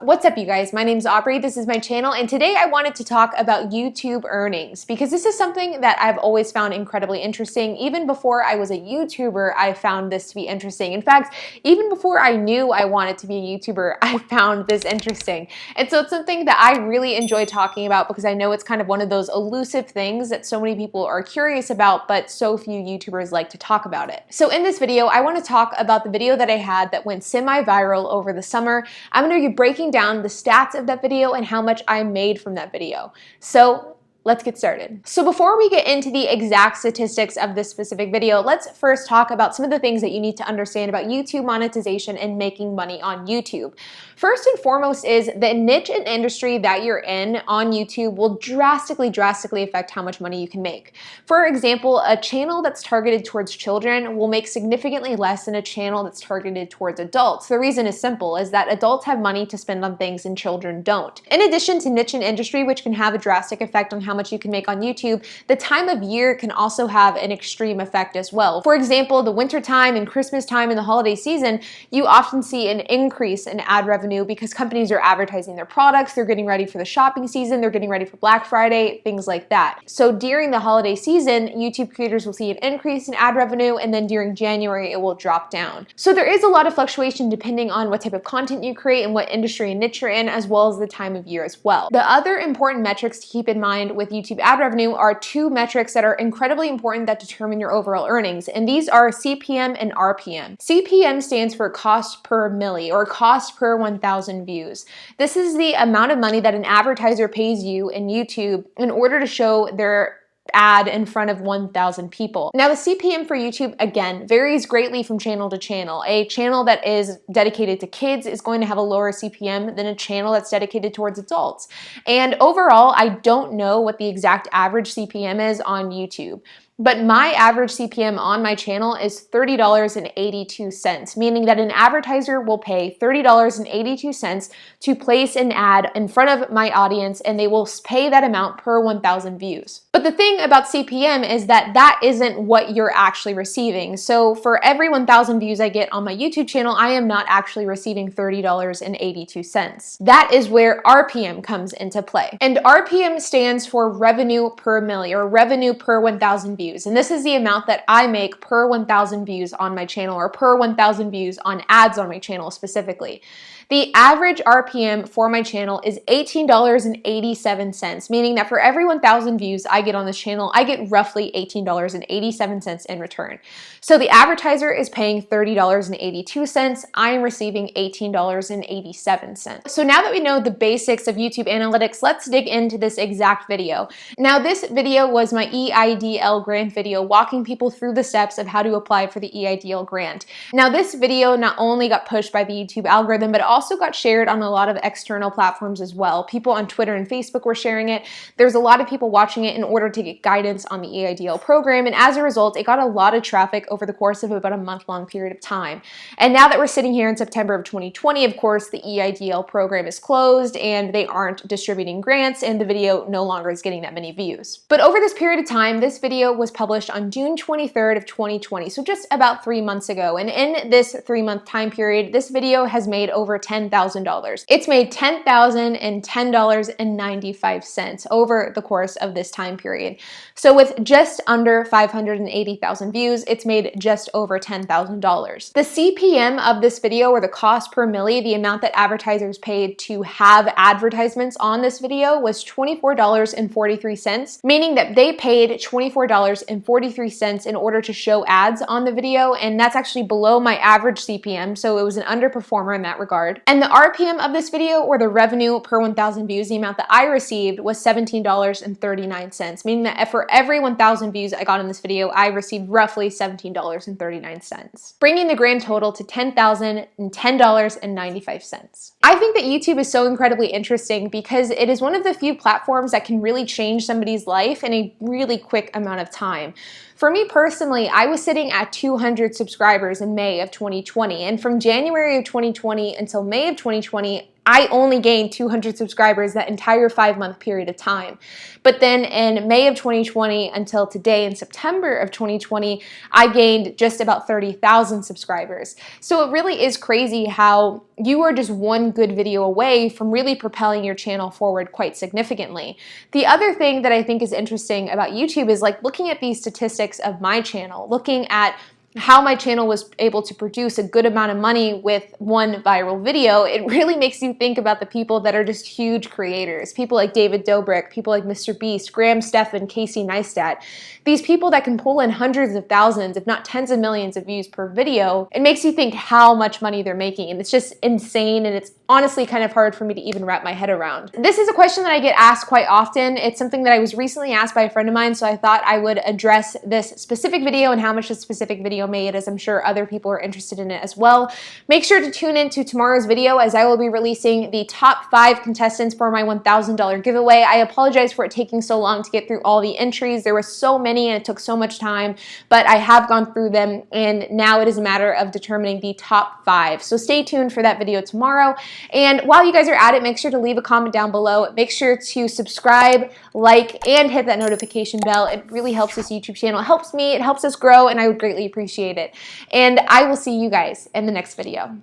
What's up, you guys? My name's Aubrey. This is my channel, and today I wanted to talk about YouTube earnings because this is something that I've always found incredibly interesting. Even before I was a YouTuber, I found this to be interesting. In fact, even before I knew I wanted to be a YouTuber, I found this interesting. And so it's something that I really enjoy talking about because I know it's kind of one of those elusive things that so many people are curious about, but so few YouTubers like to talk about it. So in this video, I want to talk about the video that I had that went semi-viral over the summer. I'm going to be breaking down the stats of that video and how much I made from that video. So let's get started. So before we get into the exact statistics of this specific video, let's first talk about some of the things that you need to understand about YouTube monetization and making money on YouTube. First and foremost is the niche and industry that you're in on YouTube will drastically affect how much money you can make. For example, a channel that's targeted towards children will make significantly less than a channel that's targeted towards adults. The reason is simple, is that adults have money to spend on things and children don't. In addition to niche and industry, which can have a drastic effect on how much you can make on YouTube, the time of year can also have an extreme effect as well. For example, the winter time and Christmas time and the holiday season, you often see an increase in ad revenue because companies are advertising their products, they're getting ready for the shopping season, they're getting ready for Black Friday, things like that. So during the holiday season, YouTube creators will see an increase in ad revenue, and then during January, it will drop down. So there is a lot of fluctuation depending on what type of content you create and what industry and niche you're in, as well as the time of year as well. The other important metrics to keep in mind with YouTube ad revenue are two metrics that are incredibly important that determine your overall earnings, and these are CPM and RPM. CPM stands for cost per milli, or cost per 1,000 views. This is the amount of money that an advertiser pays you in YouTube in order to show their ad in front of 1,000 people. Now the CPM for YouTube, again, varies greatly from channel to channel. A channel that is dedicated to kids is going to have a lower CPM than a channel that's dedicated towards adults. And overall, I don't know what the exact average CPM is on YouTube, but my average CPM on my channel is $30.82, meaning that an advertiser will pay $30.82 to place an ad in front of my audience, and they will pay that amount per 1,000 views. But the thing about CPM is that that isn't what you're actually receiving. So for every 1,000 views I get on my YouTube channel, I am not actually receiving $30.82. That is where RPM comes into play. And RPM stands for revenue per milli, or revenue per 1,000 views. And this is the amount that I make per 1,000 views on my channel, or per 1,000 views on ads on my channel specifically. The average RPM for my channel is $18.87, meaning that for every 1,000 views I get on this channel, I get roughly $18.87 in return. So the advertiser is paying $30.82, I am receiving $18.87. So now that we know the basics of YouTube analytics, let's dig into this exact video. Now this video was my EIDL grant video, walking people through the steps of how to apply for the EIDL grant. Now this video not only got pushed by the YouTube algorithm, but also got shared on a lot of external platforms as well. People on Twitter and Facebook were sharing it. There's a lot of people watching it in order to get guidance on the EIDL program, and as a result, it got a lot of traffic over the course of about a month-long period of time. And now that we're sitting here in September of 2020, of course, the EIDL program is closed and they aren't distributing grants, and the video no longer is getting that many views. But over this period of time, this video was published on June 23rd of 2020, so just about 3 months ago. And in this 3-month time period, this video has made over $10,000. It's made $10,010.95 over the course of this time period. So with just under 580,000 views, it's made just over $10,000. The CPM of this video, or the cost per milli, the amount that advertisers paid to have advertisements on this video, was $24.43, meaning that they paid $24.43 in order to show ads on the video, and that's actually below my average CPM, so it was an underperformer in that regard. And the RPM of this video, or the revenue per 1,000 views, the amount that I received was $17.39, meaning that for every 1,000 views I got in this video, I received roughly $17.39, bringing the grand total to $10,010.95. I think that YouTube is so incredibly interesting because it is one of the few platforms that can really change somebody's life in a really quick amount of time. For me personally, I was sitting at 200 subscribers in May of 2020, and from January of 2020 until until May of 2020, I only gained 200 subscribers that entire 5-month period of time. But then in May of 2020 until today in September of 2020, I gained just about 30,000 subscribers. So it really is crazy how you are just one good video away from really propelling your channel forward quite significantly. The other thing that I think is interesting about YouTube is like looking at these statistics of my channel, looking at how my channel was able to produce a good amount of money with one viral video. It really makes you think about the people that are just huge creators. People like David Dobrik, people like Mr. Beast, Graham Stephan, Casey Neistat. These people that can pull in hundreds of thousands, if not tens of millions of views per video. It makes you think how much money they're making, and it's just insane, and it's honestly kind of hard for me to even wrap my head around. This is a question that I get asked quite often. It's something that I was recently asked by a friend of mine, so I thought I would address this specific video and how much this specific video made, as I'm sure other people are interested in it as well. Make sure to tune into tomorrow's video, as I will be releasing the top 5 contestants for my $1,000 giveaway. I apologize for it taking so long to get through all the entries. There were so many and it took so much time, but I have gone through them, and now it is a matter of determining the top 5. So stay tuned for that video tomorrow. And while you guys are at it, make sure to leave a comment down below. Make sure to subscribe, like, and hit that notification bell. It really helps this YouTube channel. It helps me, it helps us grow, and I would greatly appreciate it. And I will see you guys in the next video.